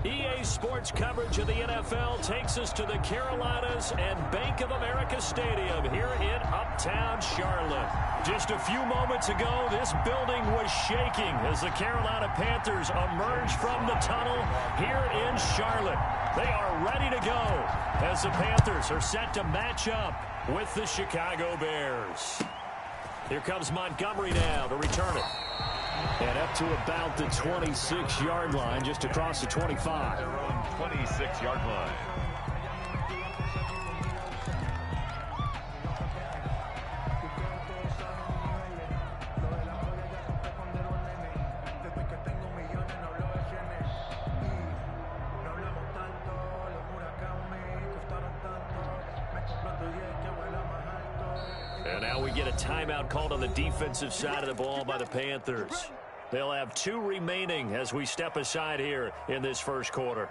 EA Sports coverage of the NFL takes us to the Carolinas and Bank of America Stadium here in Uptown Charlotte. Just a few moments ago, this building was shaking as the Carolina Panthers emerged from the tunnel here in Charlotte. They are ready to go as the Panthers are set to match up with the Chicago Bears. Here comes Montgomery now to return it. And up to about the 26-yard line, just across the 25. Their own 26-yard line. And now we get a timeout called on the defensive side of the ball by the Panthers. They'll have 2 remaining as we step aside here in this first quarter.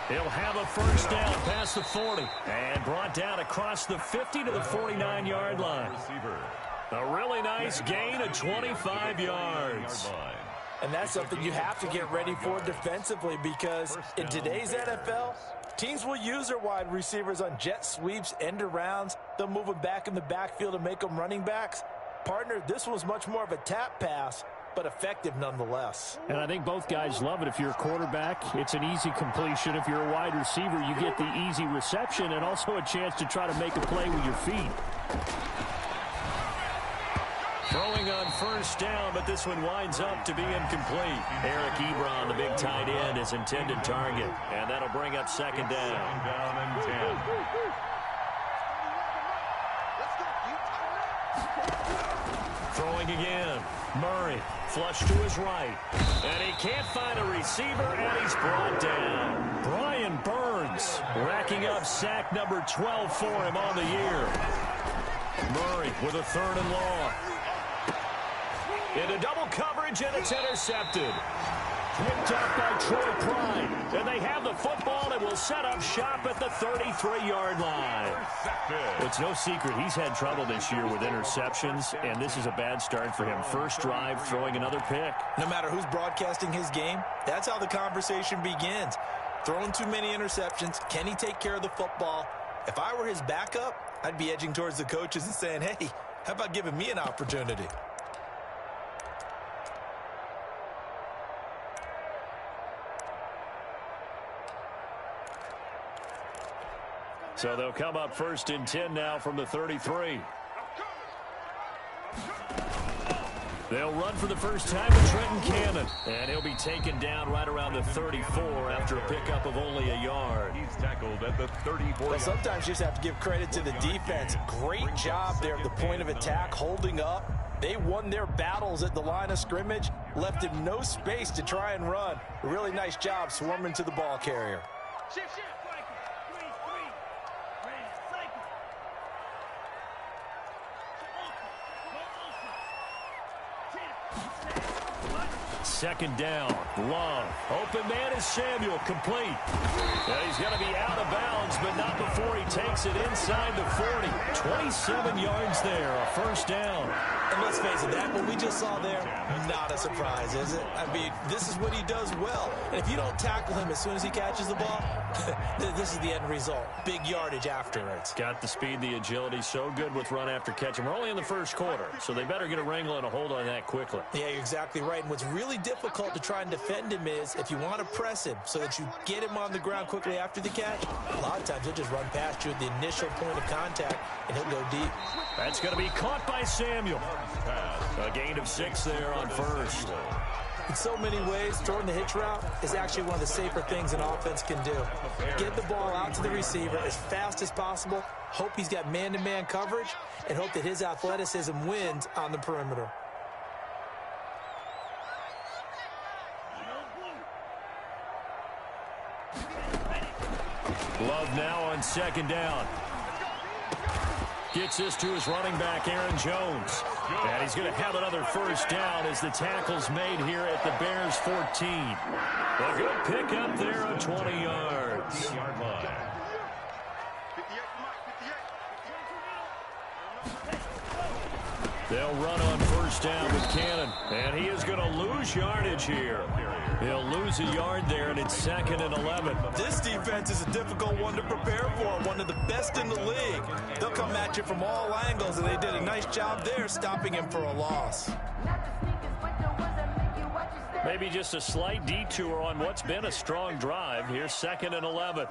He'll have a first down past the 40 and brought down across the 50 to the 49-yard line. A really nice gain of 25 yards. And that's something you have to get ready for defensively, because in today's NFL, teams will use their wide receivers on jet sweeps, end arounds. They'll move them back in the backfield and make them running backs. Partner, this was much more of a tap pass. but effective nonetheless. And I think both guys love it. If you're a quarterback, it's an easy completion. If you're a wide receiver, you get the easy reception and also a chance to try to make a play with your feet. Throwing on first down, but this one winds up to be incomplete. Eric Ebron, the big tight end, is intended target. And that'll bring up second down. Down and 10. Throwing again. Murray, flush to his right. And he can't find a receiver, and he's brought down. Brian Burns racking up sack number 12 for him on the year. Murray with a 3rd and long. Into double coverage, and it's intercepted. Picked up by Troy Pride. And they have the football and will set up shop at the 33-yard line. It's no secret he's had trouble this year with interceptions, and this is a bad start for him. First drive, throwing another pick. No matter who's broadcasting his game, that's how the conversation begins. Throwing too many interceptions. Can he take care of the football? If I were his backup, I'd be edging towards the coaches and saying, hey, how about giving me an opportunity? So they'll come up 1st and 10 now from the 33. They'll run for the first time with Trenton Cannon. And he'll be taken down right around the 34 after a pickup of only a yard. He's tackled at the 34. Well, sometimes you just have to give credit to the defense. Great job there at the point of attack, holding up. They won their battles at the line of scrimmage, left him no space to try and run. A really nice job swarming to the ball carrier. Second down. Love. Open man is Samuel. Complete. And he's going to be out of bounds, but not before he takes it inside the 40. 27 yards there. A first down. And let's face it, that what we just saw there, not a surprise, is it? I mean, this is what he does well. And if you don't tackle him as soon as he catches the ball, this is the end result. Big yardage afterwards. Got the speed, the agility, so good with run after catch. And we're only in the first quarter, so they better get a wrangle and a hold on that quickly. Yeah, you're exactly right. And what's really difficult to try and defend him is if you want to press him so that you get him on the ground quickly after the catch, a lot of times he'll just run past you at the initial point of contact, and he'll go deep. That's going to be caught by Samuel. A gain of 6 there on first. In so many ways, throwing the hitch route is actually one of the safer things an offense can do. Get the ball out to the receiver as fast as possible, hope he's got man-to-man coverage, and hope that his athleticism wins on the perimeter. Love now on second down. Gets this to his running back, Aaron Jones. And he's going to have another first down as the tackle's made here at the Bears 14. A good pickup there on 20 yards. They'll run on first down with Cannon. And he is going to lose yardage here. He'll lose a yard there, and it's 2nd and 11. This defense is a difficult one to prepare for, one of the best in the league. They'll come at you from all angles, and they did a nice job there stopping him for a loss. Maybe just a slight detour on what's been a strong drive. Here's 2nd and 11.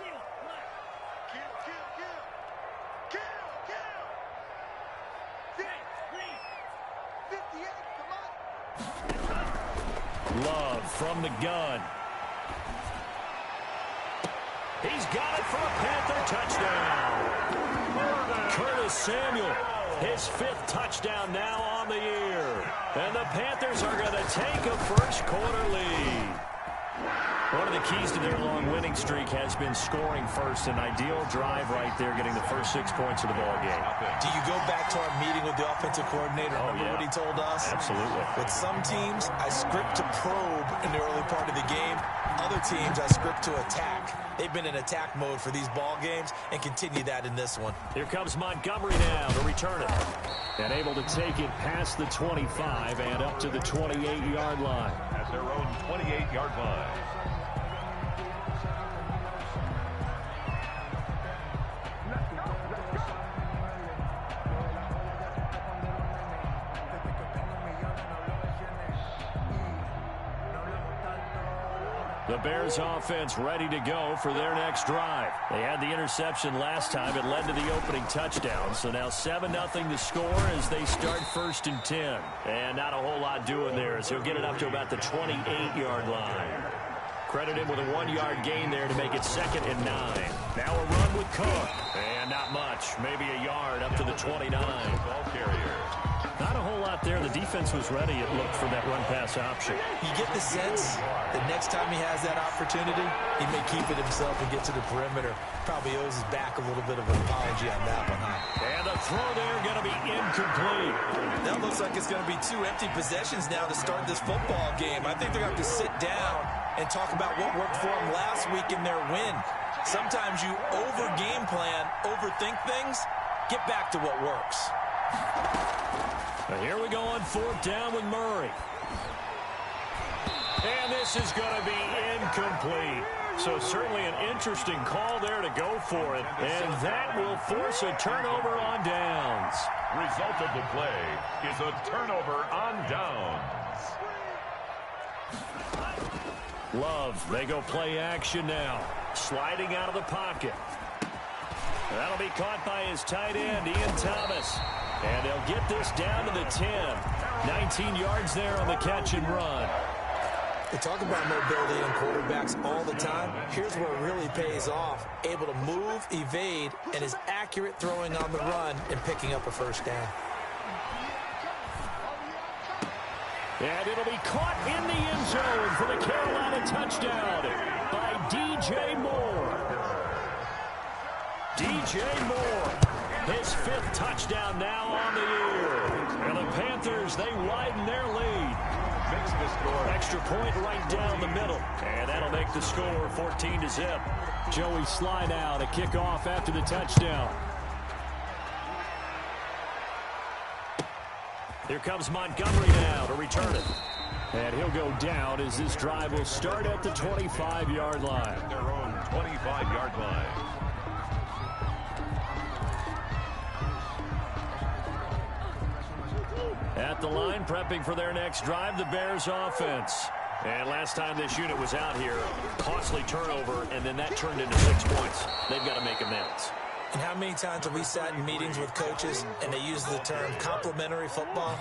Love from the gun. He's got it for a Panther touchdown. Curtis Samuel, his 5th touchdown now on the year. And the Panthers are going to take a first quarter lead. One of the keys to their long winning streak has been scoring first. An ideal drive right there, getting the first 6 points of the ball game. Do you go back to our meeting with the offensive coordinator? Remember what he told us? Absolutely. With some teams, I script to probe in the early part of the game. Other teams, I script to attack. They've been in attack mode for these ball games and continue that in this one. Here comes Montgomery now to return it. And able to take it past the 25 and up to the 28-yard line. At their own 28-yard line. The Bears offense ready to go for their next drive. They had the interception last time. It led to the opening touchdown. So now 7-0 the score as they start 1st and 10. And not a whole lot doing there as he'll get it up to about the 28-yard line. Credit him with a 1-yard gain there to make it 2nd and 9. Now a run with Cook. And not much. Maybe a yard up to the 29. Ball carrier. Not a whole lot there. The defense was ready, it looked, for that run-pass option. You get the sense that next time he has that opportunity, he may keep it himself and get to the perimeter. Probably owes his back a little bit of an apology on that one, huh? And the throw there going to be incomplete. That looks like it's going to be 2 empty possessions now to start this football game. I think they're going to have to sit down and talk about what worked for them last week in their win. Sometimes you over-game plan, overthink things, get back to what works. But here we go on 4th down with Murray. And this is going to be incomplete. So certainly an interesting call there to go for it. And that will force a turnover on downs. Result of the play is a turnover on downs. Love, they go play action now. Sliding out of the pocket. That'll be caught by his tight end, Ian Thomas. And they'll get this down to the 10. 19 yards there on the catch and run. We talk about mobility in quarterbacks all the time. Here's where it really pays off. Able to move, evade, and is accurate throwing on the run and picking up a 1st down. And it'll be caught in the end zone for the Carolina touchdown by DJ Moore. DJ Moore. His 5th touchdown now on the year. And the Panthers, they widen their lead. Makes the score. Extra point right down the middle. And that'll make the score 14-0. Joey slide out, a kickoff after the touchdown. Here comes Montgomery now to return it. And he'll go down as this drive will start at the 25-yard line. Their own 25-yard line. At the line, prepping for their next drive, the Bears offense. And last time this unit was out here, costly turnover, and then that turned into 6 points. They've got to make amends. And how many times have we sat in meetings with coaches and they use the term complementary football?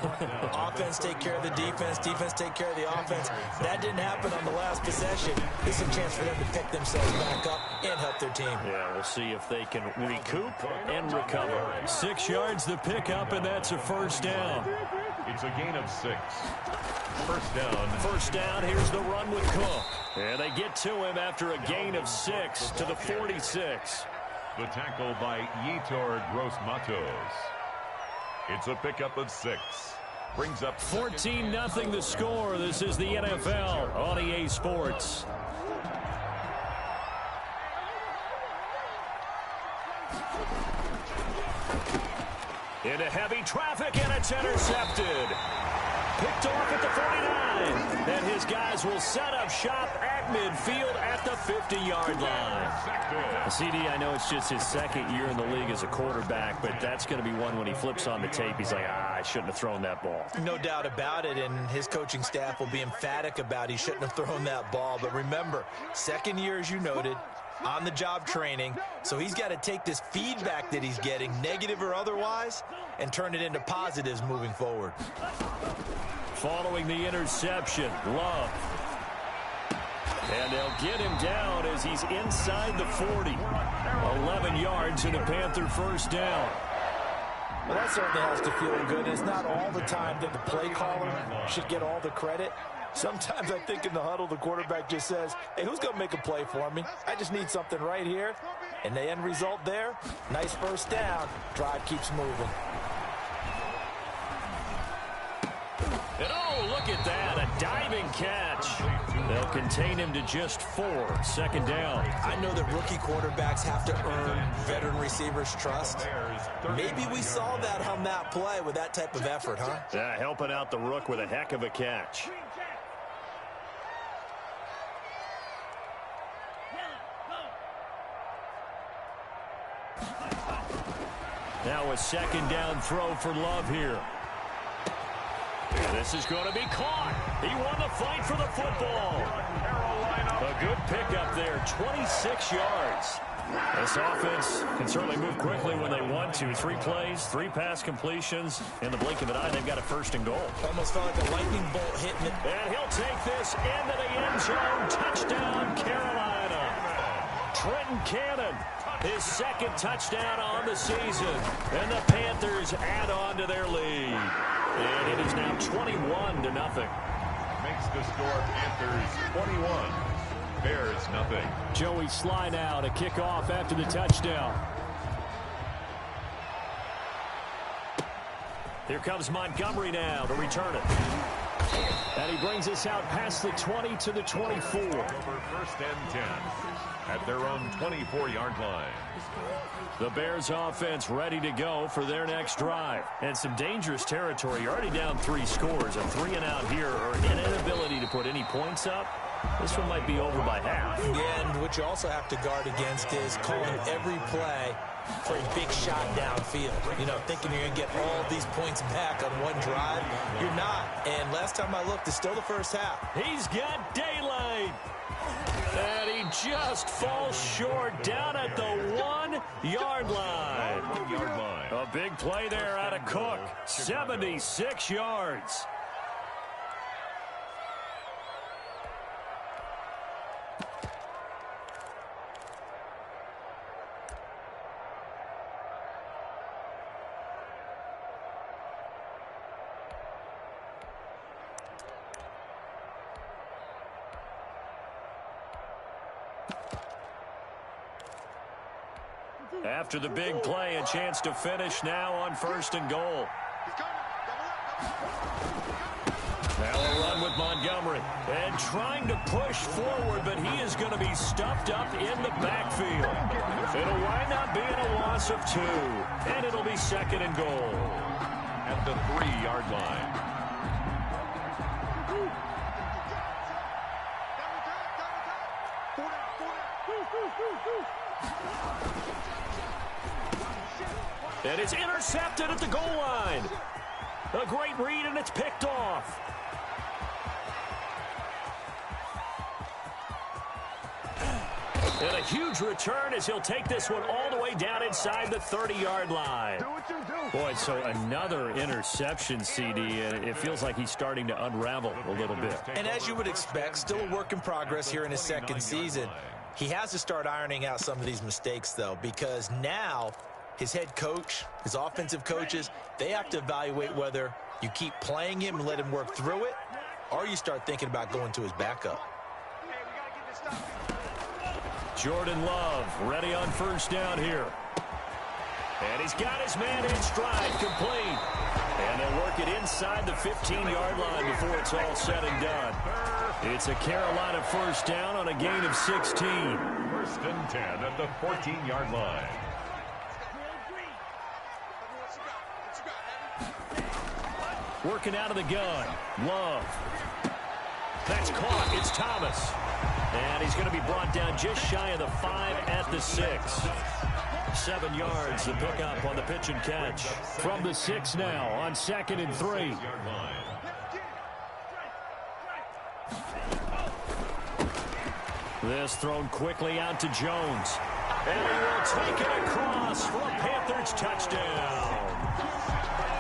Offense take care of the defense, defense take care of the offense. That didn't happen on the last possession. This is a chance for them to pick themselves back up and help their team. Yeah, we'll see if they can recoup and recover. 6 yards the pickup, and that's a 1st down. It's a gain of 6. 1st down. 1st down, here's the run with Cook. And they get to him after a gain of 6 to the 46. The tackle by Yetur Gross-Matos. It's a pickup of 6. Brings up 14-0 the score. This is the NFL on EA Sports. Into heavy traffic, and it's intercepted. Picked off at the 49. And his guys will set up shop at midfield at the 50-yard line. CD, I know it's just his 2nd year in the league as a quarterback, but that's going to be one when he flips on the tape. He's like, I shouldn't have thrown that ball. No doubt about it, and his coaching staff will be emphatic about he shouldn't have thrown that ball. But remember, 2nd year, as you noted, on-the-job training, so he's got to take this feedback that he's getting, negative or otherwise, and turn it into positives moving forward. Following the interception, Love. And they'll get him down as he's inside the 40. 11 yards and a Panther 1st down. Well, that certainly has to feel good. It's not all the time that the play caller should get all the credit. Sometimes I think in the huddle, the quarterback just says, hey, who's going to make a play for me? I just need something right here. And the end result there, nice 1st down. Drive keeps moving. And oh, look at that, a diving catch. They'll contain him to just 4, 2nd down. I know that rookie quarterbacks have to earn veteran receivers' trust. Maybe we saw that on that play with that type of effort, huh? Yeah, helping out the rook with a heck of a catch. Now a 2nd down throw for Love here. And this is going to be caught. He won the fight for the football. A 26 yards. This offense can certainly move quickly when they want to. 3 plays, 3 pass completions. In the blink of an eye, they've got a 1st and goal. Almost felt like a lightning bolt hitting it. And he'll take this into the end zone. Touchdown, Carolina. Trenton Cannon, his 2nd touchdown on the season. And the Panthers add on to their lead. And it is now 21-0. Makes the score Panthers 21. Bears nothing. Joey Sly now to kick off after the touchdown. Here comes Montgomery now to return it. And he brings us out past the 20 to the 24. Over 1st and 10 at their own 24-yard line. The Bears offense ready to go for their next drive. And some dangerous territory. You're already down 3 scores. A 3-and-out here or an inability to put any points up. This one might be over by half. Yeah, and what you also have to guard against is calling every play for a big shot downfield. You know, thinking you're going to get all these points back on one drive. You're not. And last time I looked, it's still the first half. He's got daylight. And he just falls short down at the 1-yard line. 1-yard line. A big play there out of Cook. 76 yards. After the big play, a chance to finish now on 1st and goal. Now a run with Montgomery. And trying to push forward, but he is going to be stuffed up in the backfield. It'll wind up being a loss of 2. And it'll be 2nd and goal. At the 3-yard line. And it's intercepted at the goal line. A great read, and it's picked off. And a huge return as he'll take this one all the way down inside the 30-yard line. Boy, so another interception, CD, and it feels like he's starting to unravel a little bit. And as you would expect, still a work in progress here in his 2nd season. He has to start ironing out some of these mistakes, though, because now his head coach, his offensive coaches, they have to evaluate whether you keep playing him and let him work through it, or you start thinking about going to his backup. Jordan Love ready on 1st down here. And he's got his man in stride, complete. And they'll work it inside the 15-yard line before it's all said and done. It's a Carolina 1st down on a gain of 16. 1st and 10 at the 14-yard line. Working out of the gun. Love. That's caught. It's Thomas. And he's going to be brought down just shy of the 5 at the 6. 7 yards to pick up on the pitch and catch. From the 6 now on 2nd and 3. This thrown quickly out to Jones. And he will take it across for a Panthers touchdown.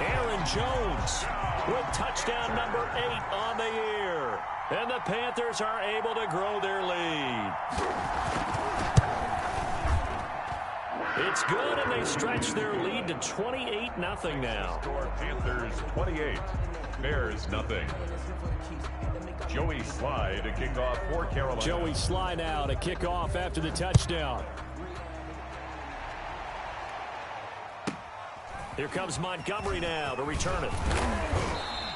Aaron Jones with touchdown number 8 on the year. And the Panthers are able to grow their lead. It's good, and they stretch their lead to 28-0 now. Score Panthers 28, Bears nothing. Joey Sly to kick off for Carolina. Joey Sly now to kick off after the touchdown. Here comes Montgomery now to return it.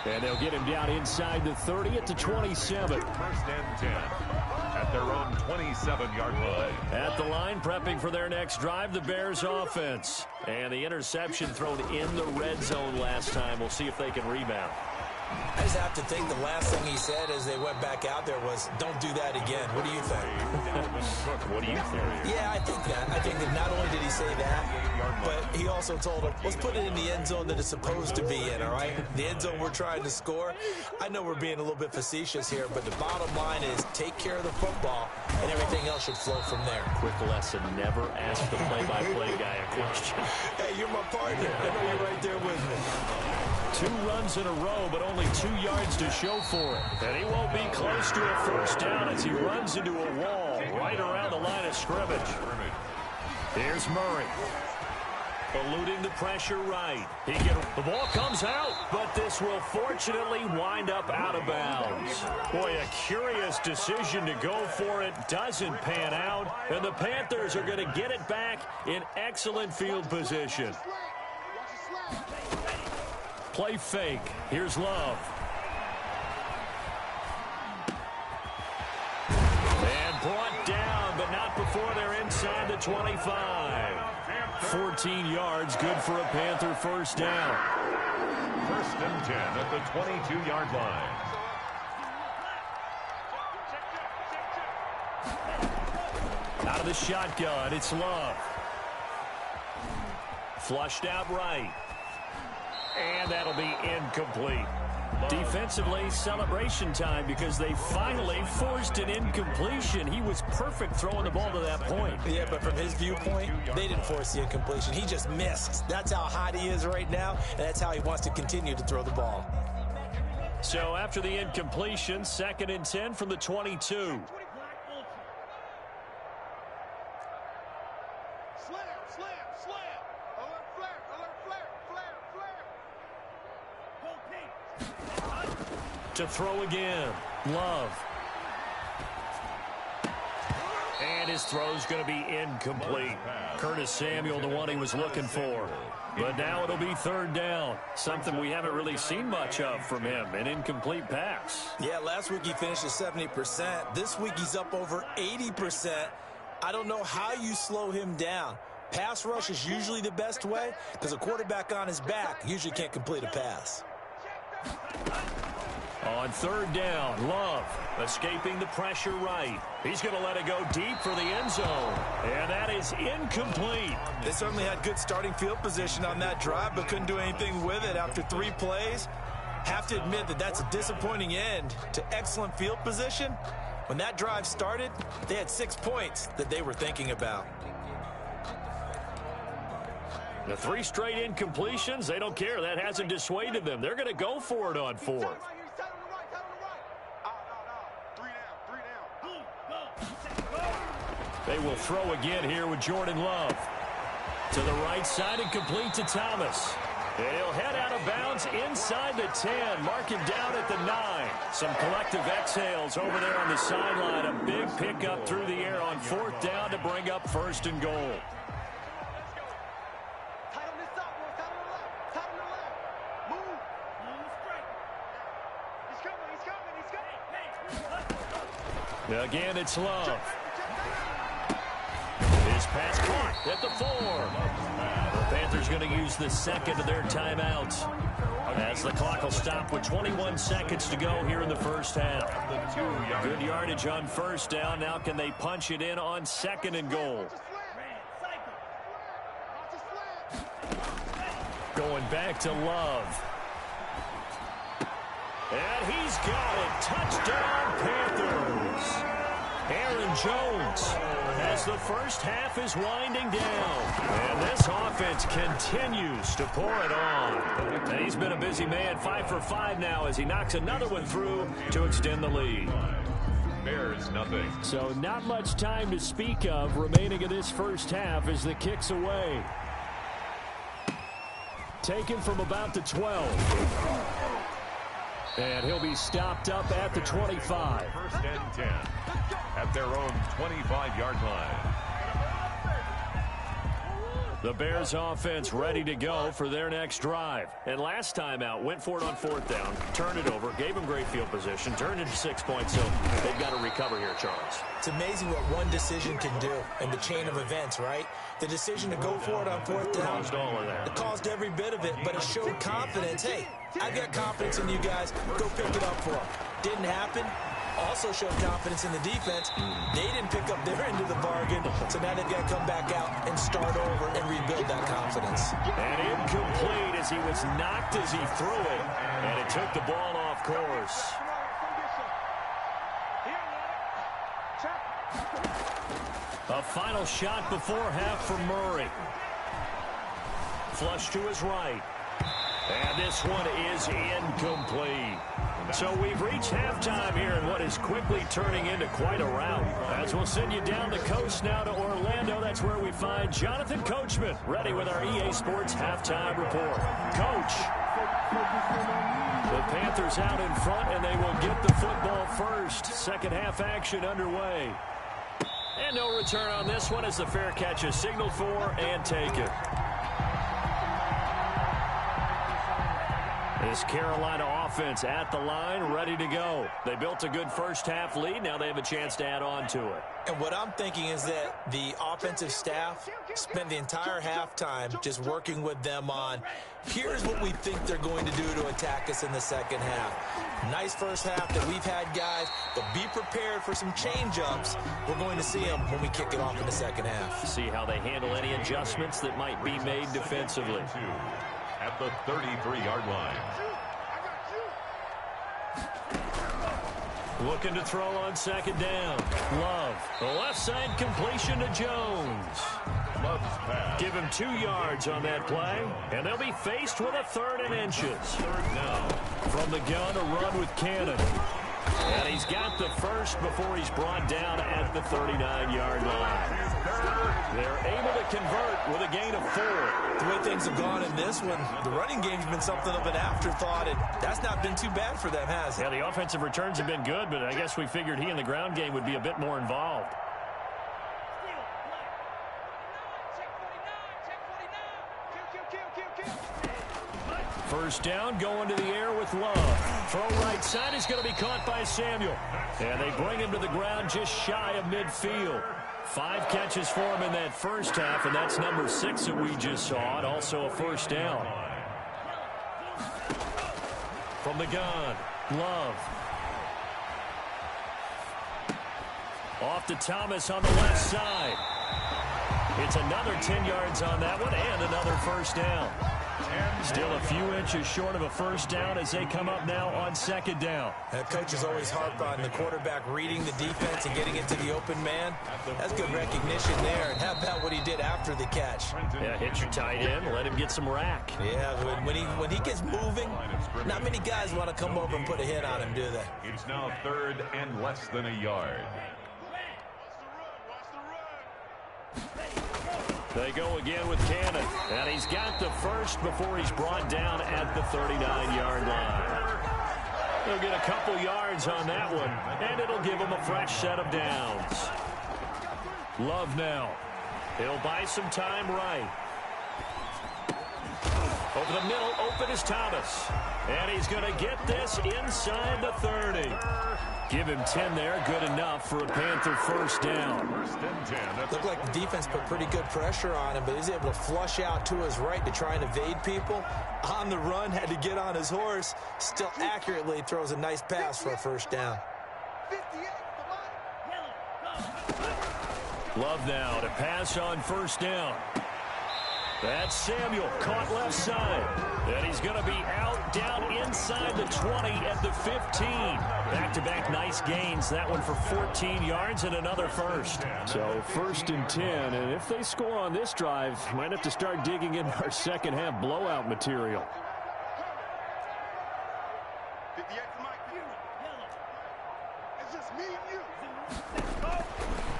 And they'll get him down inside the 30 at the 27. 1st and 10 at their own 27-yard line. At the line, prepping for their next drive, the Bears offense. And the interception thrown in the red zone last time. We'll see if they can rebound. I just have to think the last thing he said as they went back out there was, don't do that again. What do you think? What do you think? Yeah, I think that. I think that not only did he say that, but he also told him, let's put it in the end zone that it's supposed to be in, all right? The end zone we're trying to score. I know we're being a little bit facetious here, but the bottom line is take care of the football, and everything else should flow from there. Quick lesson, never ask the play-by-play guy a question. Hey, you're my partner. I know you're right there with me. 2 runs in a row, but only 2 yards to show for it. And he won't be close to a first down as he runs into a wall right around the line of scrimmage. Here's Murray. Eluding the pressure right. The ball comes out, but this will fortunately wind up out of bounds. Boy, a curious decision to go for it. Doesn't pan out, and the Panthers are going to get it back in excellent field position. Play fake. Here's Love. And brought down, but not before they're inside the 25. 14 yards, good for a Panther first down. First and 10 at the 22-yard line. Out of the shotgun, it's Love. Flushed out right. And that'll be incomplete. Defensively, celebration time because they finally forced an incompletion. He was perfect throwing the ball to that point. Yeah, but from his viewpoint, they didn't force the incompletion. He just missed. That's how hot he is right now, and that's how he wants to continue to throw the ball. So after the incompletion, 2nd and 10 from the 22. To throw again, Love. And his throw's going to be incomplete. Curtis Samuel, the one he was looking for. But now it'll be 3rd down. Something we haven't really seen much of from him, an incomplete pass. Yeah, last week he finished at 70%. This week he's up over 80%. I don't know how you slow him down. Pass rush is usually the best way because a quarterback on his back usually can't complete a pass. On 3rd down, Love escaping the pressure right. He's going to let it go deep for the end zone. And that is incomplete. They certainly had good starting field position on that drive, but couldn't do anything with it after 3 plays. Have to admit that that's a disappointing end to excellent field position. When that drive started, they had 6 points that they were thinking about. The 3 straight incompletions, they don't care. That hasn't dissuaded them. They're going to go for it on 4th. They will throw again here with Jordan Love. To the right side and complete to Thomas. And he'll head out of bounds inside the 10. Mark him down at the 9. Some collective exhales over there on the sideline. A big pickup through the air on 4th down to bring up 1st and goal. Again, it's Love. His pass caught at the 4. The Panthers going to use the 2nd of their timeouts as the clock will stop with 21 seconds to go here in the first half. Good yardage on 1st down. Now can they punch it in on 2nd and goal? Going back to Love. And he's got it. Touchdown, Panthers. Aaron Jones as the first half is winding down. And this offense continues to pour it on. And he's been a busy man, 5 for 5 now as he knocks another one through to extend the lead. Bears nothing. So not much time to speak of remaining in this first half as the kick's away. Taken from about the 12. And he'll be stopped up at the 25. 1st and 10 at their own 25-yard line. The Bears offense ready to go for their next drive. And last time out, went for it on 4th down, turned it over, gave them great field position, turned into 6 points, so they've got to recover here, Charles. It's amazing what one decision can do in the chain of events, right? The decision to go for it on 4th down. Caused all of that. It caused every bit of it, but it showed confidence. Hey, I've got confidence in you guys. Go pick it up for them. Didn't happen. Also showed confidence in the defense. They didn't pick up their end of the bargain, so now they've got to come back out and start over and rebuild that confidence. And incomplete as he was knocked as he threw it, and it took the ball off course. A final shot before half for Murray. Flush to his right. And this one is incomplete. So we've reached halftime here in what is quickly turning into quite a rout. As we'll send you down the coast now to Orlando, that's where we find Jonathan Coachman ready with our EA Sports halftime report. Coach, the Panthers out in front, and they will get the football first. Second half action underway. And no return on this one as the fair catch is signaled for and taken. This Carolina offense at the line, ready to go. They built a good first half lead. Now they have a chance to add on to it. And what I'm thinking is that the offensive staff spent the entire halftime just working with them on, here's what we think they're going to do to attack us in the second half. Nice first half that we've had, guys, but be prepared for some change-ups. We're going to see them when we kick it off in the second half. See how they handle any adjustments that might be made defensively. At the 33-yard line. Looking to throw on second down. Love. The left side completion to Jones. Love's pass. Give him 2 yards on that play, and they'll be faced with a 3rd and inches. 3rd down. From the gun, a run with Cannon. And he's got the first before he's brought down at the 39-yard line. They're able to convert with a gain of 4. The way things have gone in this one, the running game's been something of an afterthought, and that's not been too bad for them, has it? Yeah, the offensive returns have been good, but I guess we figured he in the ground game would be a bit more involved. First down, going to the air with Love. Throw right side is going to be caught by Samuel. And they bring him to the ground just shy of midfield. 5 catches for him in that first half, and that's number 6 that we just saw, and also a first down. From the gun, Love. Off to Thomas on the left side. It's another 10 yards on that one, and another first down. Still a few inches short of a first down as they come up now on second down. Coaches always harp on the quarterback reading the defense and getting into the open man. That's good recognition there. And how about what he did after the catch? Yeah, hit your tight end, let him get some rack. Yeah, when he gets moving, not many guys want to come over and put a hit on him, do they? It's now 3rd and less than a yard. They go again with Cannon, and he's got the first before he's brought down at the 39-yard line. They'll get a couple yards on that one, and it'll give them a fresh set of downs. Love now. He'll buy some time right. Over the middle, open is Thomas. And he's going to get this inside the 30. Give him 10 there, good enough for a Panther first down. Looked like the defense put pretty good pressure on him, but he's able to flush out to his right to try and evade people. On the run, had to get on his horse. Still accurately throws a nice pass for a first down. Love now to pass on first down. That's Samuel, caught left side. And he's going to be out down inside the 20 at the 15. Back-to-back nice gains. That one for 14 yards and another first. So 1st and 10. And if they score on this drive, might have to start digging in our second half blowout material.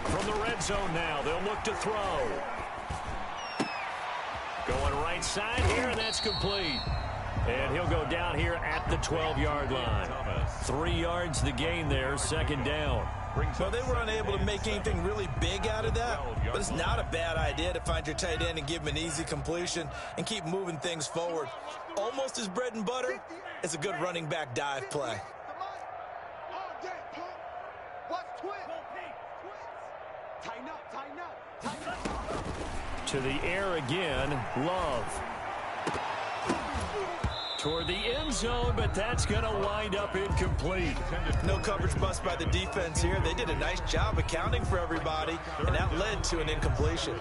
From the red zone now, they'll look to throw. Going right side here, and that's complete. And he'll go down here at the 12-yard line. 3 yards the gain there, second down. Well, they were unable to make anything really big out of that, but it's not a bad idea to find your tight end and give him an easy completion and keep moving things forward. Almost as bread and butter as a good running back dive play. To the air again, Love. Toward the end zone, but that's going to wind up incomplete. No coverage bust by the defense here. They did a nice job accounting for everybody, and that led to an incompletion.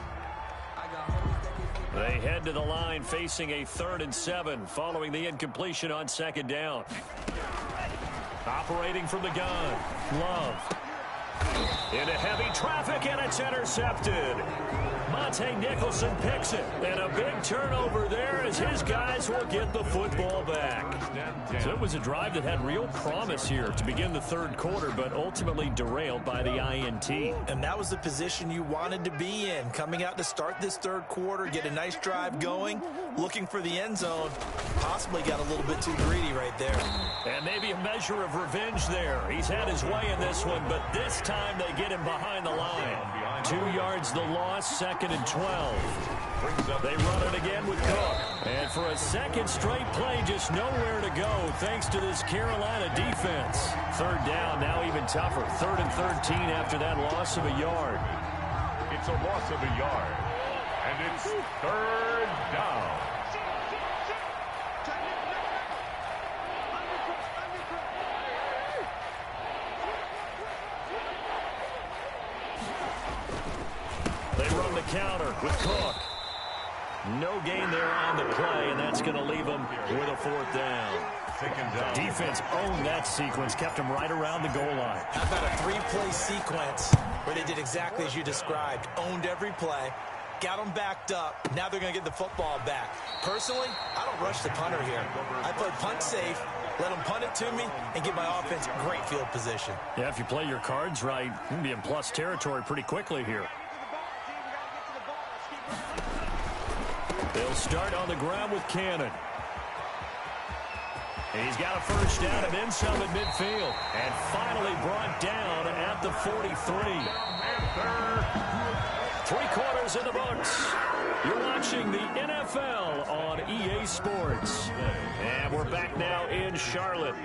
They head to the line facing a 3rd and 7 following the incompletion on second down. Operating from the gun, Love. Into heavy traffic, and it's intercepted. Monte Nicholson picks it, and a big turnover there as his guys will get the football back. So it was a drive that had real promise here to begin the 3rd quarter, but ultimately derailed by the INT. And that was the position you wanted to be in, coming out to start this 3rd quarter, get a nice drive going, looking for the end zone. Possibly got a little bit too greedy right there. And maybe a measure of revenge there. He's had his way in this one, but this time they get him behind the line. 2 yards the loss, 2nd and 12. They run it again with Cook. And for a second straight play, just nowhere to go thanks to this Carolina defense. 3rd down, now even tougher. 3rd and 13 after that loss of a yard. It's a loss of a yard. And it's 3rd down. They run the counter with Cook. No gain there on the play, and that's going to leave them with a 4th down. Defense owned that sequence, kept them right around the goal line. How about a 3-play sequence where they did exactly as you described, owned every play, got them backed up, now they're going to get the football back. Personally, I don't rush the punter here. I play punt safe, let them punt it to me, and give my offense great field position. Yeah, if you play your cards right, you can be in plus territory pretty quickly here. They'll start on the ground with Cannon. And he's got a 1st down and then some at midfield. And finally brought down at the 43. 3 quarters in the books. You're watching the NFL on EA Sports. And we're back now in Charlotte.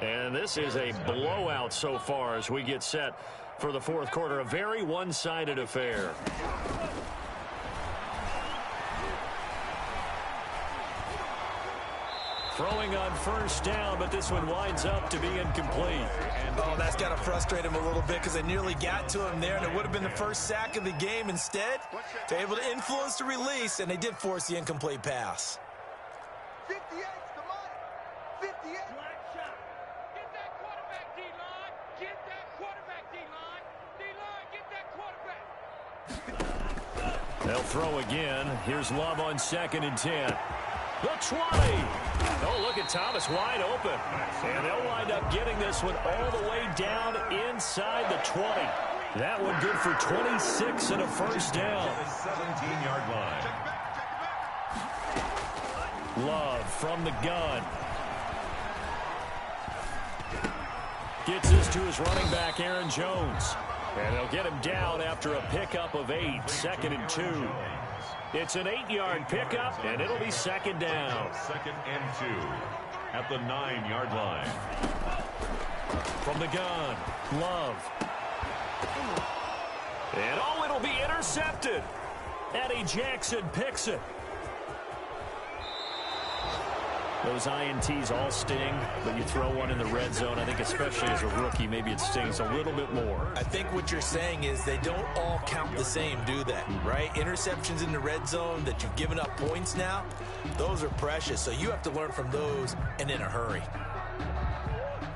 And this is a blowout so far as we get set for the 4th quarter. A very one-sided affair. Throwing on 1st down, but this one winds up to be incomplete. Oh, that's got to frustrate him a little bit because they nearly got to him there, and it would have been the 1st sack of the game. Instead, they're able to influence the release, and they did force the incomplete pass. 58's the money. 58. Black shot. Get that quarterback, D-line. Get that quarterback, D-line. D-line, get that quarterback. They'll throw again. Here's Love on 2nd and 10. The 20. Oh, look at Thomas wide open. And they'll wind up getting this one all the way down inside the 20. That one good for 26 and a 1st down. 17-yard line. Love from the gun. Gets this to his running back, Aaron Jones. And they'll get him down after a pickup of 8, 2nd and 2. It's an 8-yard pickup, and it'll be 2nd down. 2nd and 2 at the 9-yard line. From the gun, Love. And oh, it'll be intercepted. Eddie Jackson picks it. Those INTs all sting, but you throw one in the red zone, I think especially as a rookie, maybe it stings a little bit more. I think what you're saying is they don't all count the same, do they? Right? Interceptions in the red zone that you've given up points now, those are precious. So you have to learn from those and in a hurry.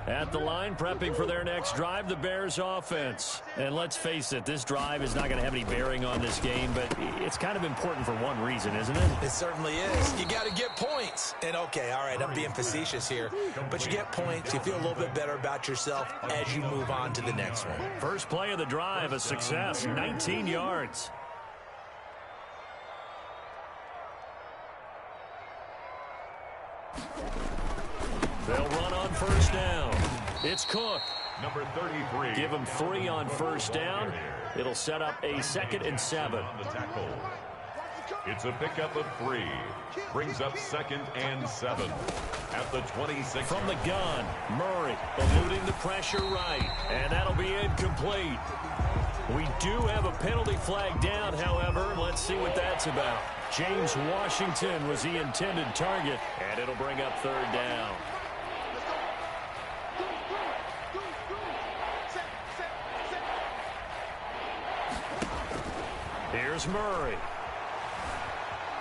At the line, prepping for their next drive, the Bears offense. And let's face it, this drive is not going to have any bearing on this game, but it's kind of important for one reason, isn't it? It certainly is. You got to get points. And okay, all right, I'm being facetious here, but you get points, you feel a little bit better about yourself as you move on to the next one. First play of the drive, a success, 19 yards. They'll run on first down. It's Cook. Number 33. Give him 3 on first down. It'll set up a 2nd and 7. On the tackle. It's a pickup of 3. Brings up 2nd and 7. At the 26. From the gun, Murray eluding the pressure right. And that'll be incomplete. We do have a penalty flag down, however. Let's see what that's about. James Washington was the intended target. And it'll bring up 3rd down. Here's Murray.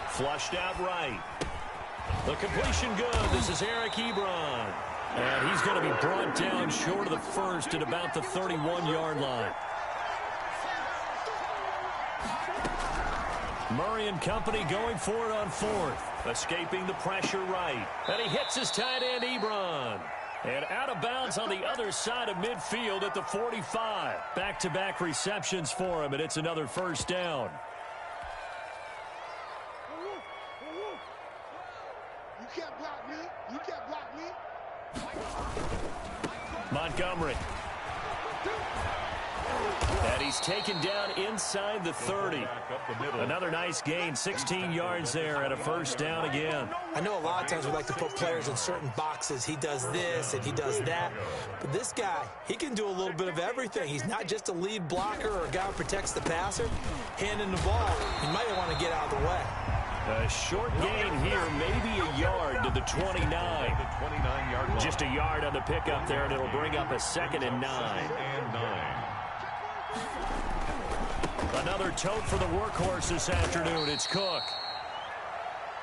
Flushed out right. The completion good. This is Eric Ebron. And he's going to be brought down short of the first at about the 31-yard line. Murray and company going for it on 4th. Escaping the pressure right. And he hits his tight end, Ebron. And out of bounds on the other side of midfield at the 45. Back-to-back receptions for him, and it's another first down. You can't block me. You can't block me. Montgomery. And he's taken down inside the 30. Another nice gain, 16 yards there and a first down again. I know a lot of times we like to put players in certain boxes. He does this and he does that. But this guy, he can do a little bit of everything. He's not just a lead blocker or a guy who protects the passer. Handing the ball, he might want to get out of the way. A short gain here, maybe a yard to the 29. The 29-yard line. Just a yard on the pickup there, and it'll bring up a 2nd and 9. Another tote for the workhorse this afternoon. It's Cook.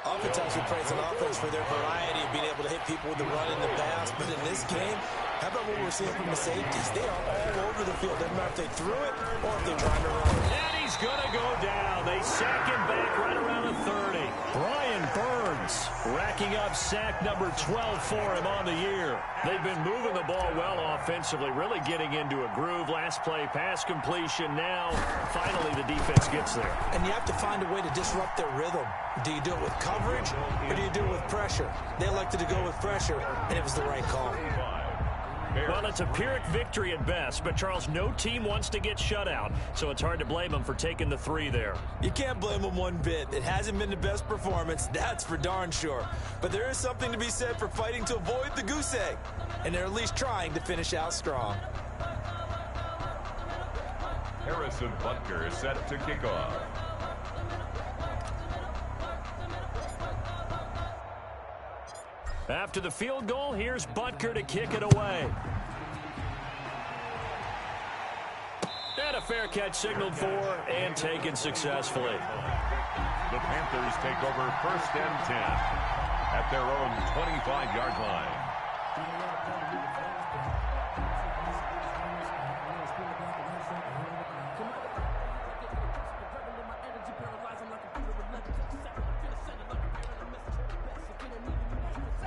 Oftentimes we praise an offense for their variety of being able to hit people with the run and the pass. But in this game, how about what we're seeing from the safeties? They are all over the field. Doesn't matter if they threw it or if they're trying to run it. And he's going to go down. They sack him back right around the 30. Brian Burns racking up sack number 12 for him on the year. They've been moving the ball well offensively, really getting into a groove. Last play, pass completion. Now, finally, the defense gets there. And you have to find a way to disrupt their rhythm. Do you do it with coverage or do you do it with pressure? They elected to go with pressure, and it was the right call. Well, it's a Pyrrhic victory at best, but, Charles, no team wants to get shut out, so it's hard to blame them for taking the 3 there. You can't blame them one bit. It hasn't been the best performance, that's for darn sure. But there is something to be said for fighting to avoid the goose egg, and they're at least trying to finish out strong. Harrison Butker is set to kick off. After the field goal, here's Butker to kick it away. And a fair catch signaled for and taken successfully. The Panthers take over 1st and 10 at their own 25-yard line.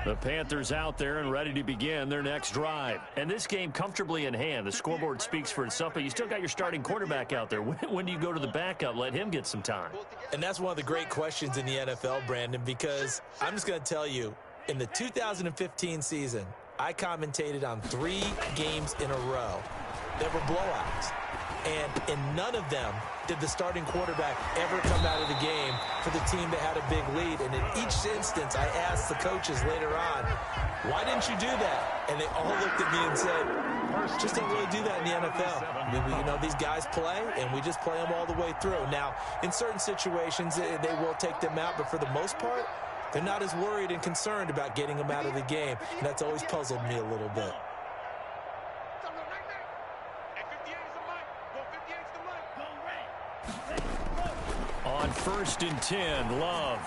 The Panthers out there and ready to begin their next drive. And this game comfortably in hand. The scoreboard speaks for itself, but you still got your starting quarterback out there. When do you go to the backup? Let him get some time. And that's one of the great questions in the NFL, Brandon, because I'm just going to tell you, in the 2015 season, I commentated on 3 games in a row that were blowouts. And in none of them did the starting quarterback ever come out of the game for the team that had a big lead. And in each instance, I asked the coaches later on, why didn't you do that? And they all looked at me and said, just don't really do that in the NFL. You know, these guys play, and we just play them all the way through. Now, in certain situations, they will take them out, but for the most part, they're not as worried and concerned about getting them out of the game. And that's always puzzled me a little bit. On 1st and 10, Love.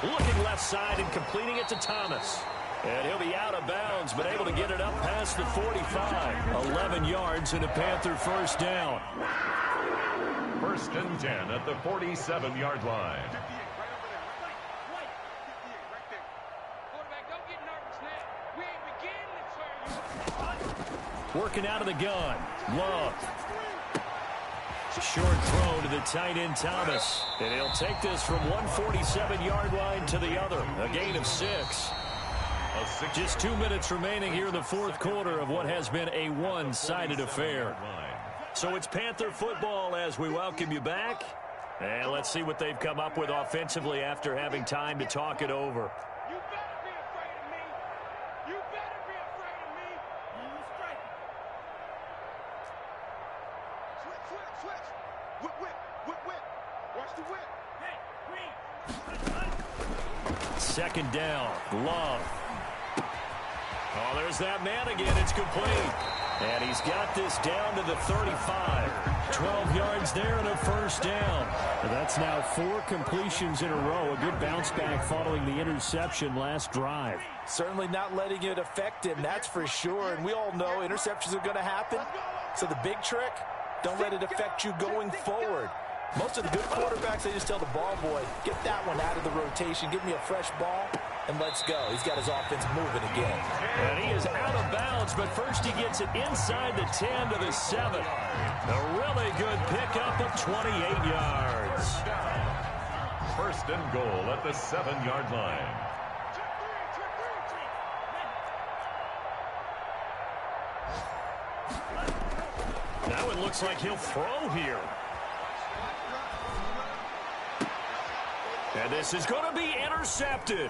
Looking left side and completing it to Thomas. And he'll be out of bounds, but able to get it up past the 45. 11 yards and a Panther first down. 1st and 10 at the 47-yard line. Working out of the gun. Love. Short throw to the tight end, Thomas. And he'll take this from 147-yard line to the other. A gain of 6. Just 2 minutes remaining here in the fourth quarter of what has been a one-sided affair. So it's Panther football as we welcome you back. And let's see what they've come up with offensively after having time to talk it over. You better be afraid of me. You better be afraid of me. Switch. Whip. Watch the whip. Second down. Love. Oh, there's that man again. It's complete. And he's got this down to the 35. 12 yards there and a first down. And that's now 4 completions in a row. A good bounce back following the interception last drive. Certainly not letting it affect him, that's for sure. And we all know interceptions are going to happen. So the big trick, don't let it affect you going forward. Most of the good quarterbacks, they just tell the ball boy, get that one out of the rotation, give me a fresh ball, and let's go. He's got his offense moving again. And he is out of bounds, but first he gets it inside the 10 to the 7. A really good pickup of 28 yards. First and goal at the 7-yard line. Now it looks like he'll throw here. And this is going to be intercepted.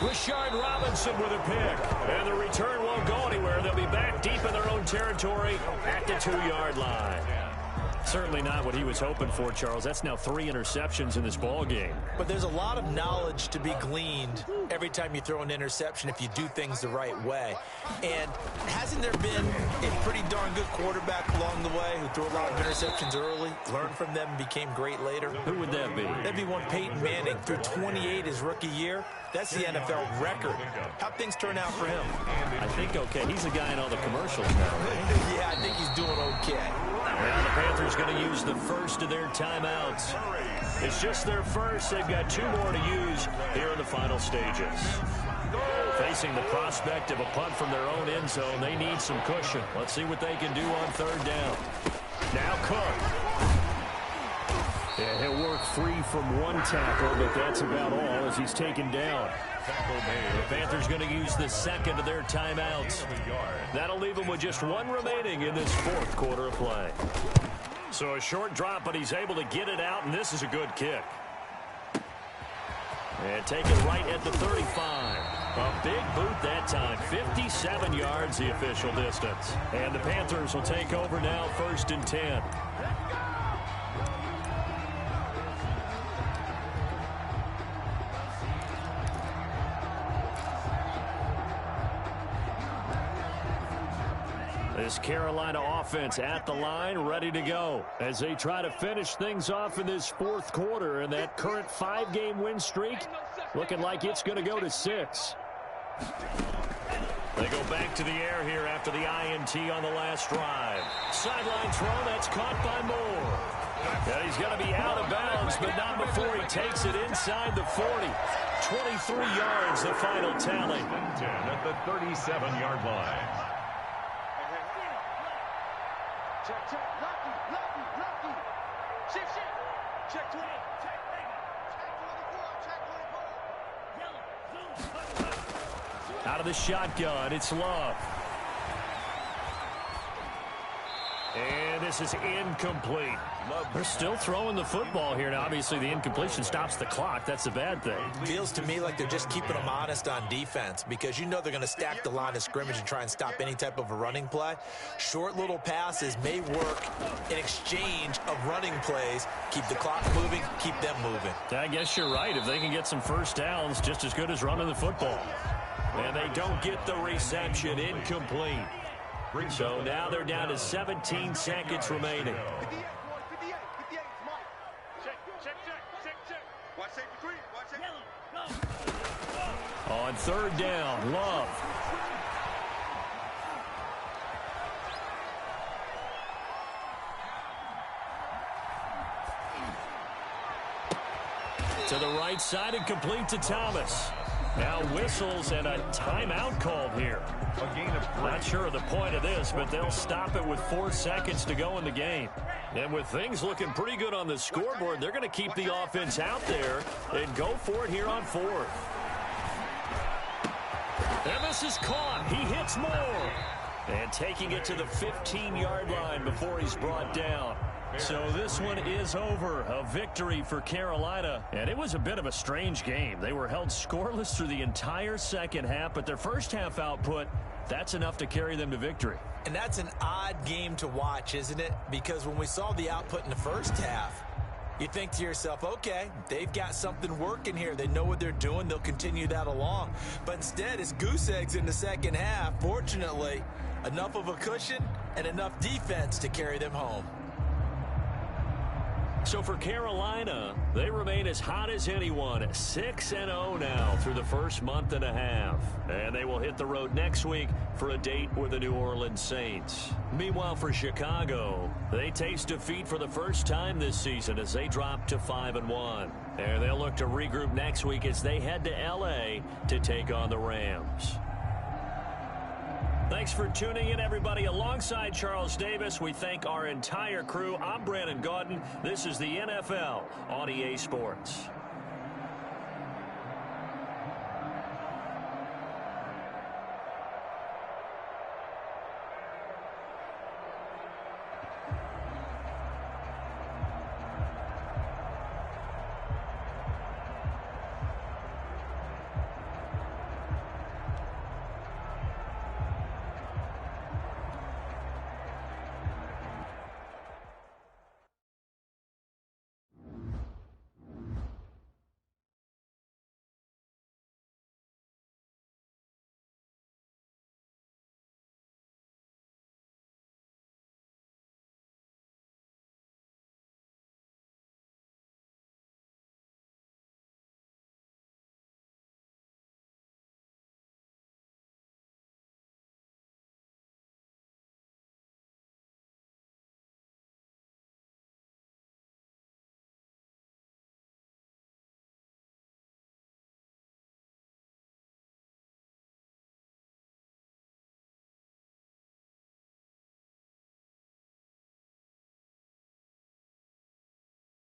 Rashard Robinson with a pick. And the return won't go anywhere. They'll be back deep in their own territory at the 2-yard line. Certainly not what he was hoping for, Charles. That's now 3 interceptions in this ball game. But there's a lot of knowledge to be gleaned every time you throw an interception if you do things the right way. And hasn't there been a pretty darn good quarterback along the way who threw a lot of interceptions early, learned from them, and became great later? Who would that be? That'd be one Peyton Manning. Threw 28 his rookie year. That's the NFL record. How'd things turn out for him? I think okay. He's a guy in all the commercials now, right? Yeah, I think he's doing okay. Now the Panthers going to use the first of their timeouts. It's just their first. They've got 2 more to use here in the final stages. Facing the prospect of a punt from their own end zone, they need some cushion. Let's see what they can do on 3rd down. Now Cook. And he'll work free from 1 tackle, but that's about all as he's taken down. The Panthers going to use the second of their timeouts. That'll leave them with just 1 remaining in this 4th quarter of play. So a short drop, but he's able to get it out, and this is a good kick. And take it right at the 35. A big boot that time. 57 yards the official distance. And the Panthers will take over now, 1st and 10. This Carolina offense at the line, ready to go as they try to finish things off in this 4th quarter. And that current 5-game win streak looking like it's going to go to 6. They go back to the air here after the INT on the last drive. Sideline throw, that's caught by Moore. And he's going to be out of bounds, but not before he takes it inside the 40. 23 yards, the final tally. At the 37-yard line. Check. Lucky. Shift. Check 20. Check 24. Out of the shotgun, it's Love. And this is incomplete. They're still throwing the football here. Now, obviously, the incompletion stops the clock. That's the bad thing. Feels to me like they're just keeping them honest on defense because you know they're going to stack the line of scrimmage and try and stop any type of a running play. Short little passes may work in exchange of running plays. Keep the clock moving, keep them moving. I guess you're right. If they can get some first downs, just as good as running the football. And they don't get the reception. Incomplete. So now they're down to 17 seconds remaining. 58. Check. Watch safety 3. Watch safety. On 3rd down, Love. To the right side and complete to Thomas. Now whistles and a timeout called here. Not sure of the point of this, but they'll stop it with 4 seconds to go in the game. And with things looking pretty good on the scoreboard, they're going to keep the offense out there and go for it here on 4th. And this is caught. He hits more. And taking it to the 15-yard line before he's brought down. So this one is over. A victory for Carolina. And it was a bit of a strange game. They were held scoreless through the entire second half, but their first half output, that's enough to carry them to victory. And that's an odd game to watch, isn't it? Because when we saw the output in the first half, you think to yourself, okay, they've got something working here. They know what they're doing. They'll continue that along. But instead, it's goose eggs in the second half. Fortunately, enough of a cushion and enough defense to carry them home. So for Carolina, they remain as hot as anyone, 6-0 now through the first month and a half. And they will hit the road next week for a date with the New Orleans Saints. Meanwhile, for Chicago, they taste defeat for the first time this season as they drop to 5-1. And they'll look to regroup next week as they head to L.A. to take on the Rams. Thanks for tuning in, everybody. Alongside Charles Davis, we thank our entire crew. I'm Brandon Gaudin. This is the NFL on EA Sports.